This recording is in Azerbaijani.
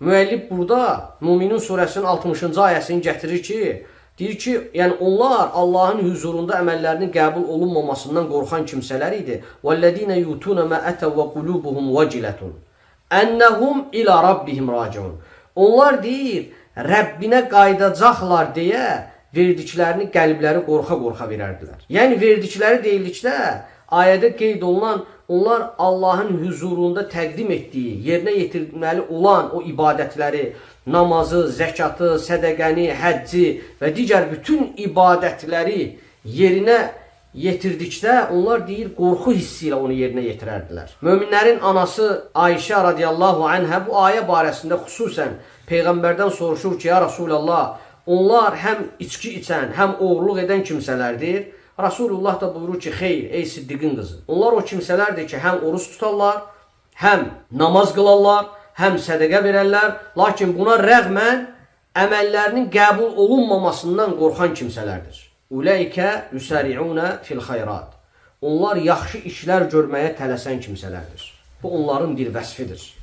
Müəllif burada Müminun surəsinin 60-cı ayəsini gətirir ki, deyir ki, yəni onlar Allahın huzurunda əməllərinin qəbul olunmamasından qorxan kimsələr idi. وَالَّذِينَ يُؤْتُونَ مَا أَتَوْا وَقُلُوبُهُمْ وَجِلَةٌ أَنَّهُمْ إِلَى رَبِّهِمْ راجعون. Onlar deyir, Rəbbinə qayıdacaqlar deyə verdiklərini qəlbləri qorxa-qorxa verərdilər. Yəni verdikləri deyildikdə ayədə qeyd olunan onlar Allahın huzurunda təqdim etdiyi, yerinə yetirməli olan o ibadətləri, namazı, zəkatı, sədəqəni, həcci və digər bütün ibadətləri yerinə yetirdikdə onlar deyir qorxu hissi ilə onu yerinə yetirərdilər. Möminlərin anası Ayşə radiyallahu anhə bu ayə barəsində xüsusən Peyğəmbərdən soruşur ki, ya Rasulallah, onlar həm içki içən, həm oğurluq edən kimsələrdir. Rasulullah da buyurur ki, xeyr, ey Siddiqin qızı. Onlar o kimsələrdir ki, həm oruç tutarlar, həm namaz qılarlar, həm sədəqə verərlər. Lakin buna rəğmən əməllərinin qəbul olunmamasından qorxan kimsələrdir. Uləykə yüsəri'unə fil xayrat. Onlar yaxşı işlər görməyə tələsən kimsələrdir. Bu onların bir vəsfidir.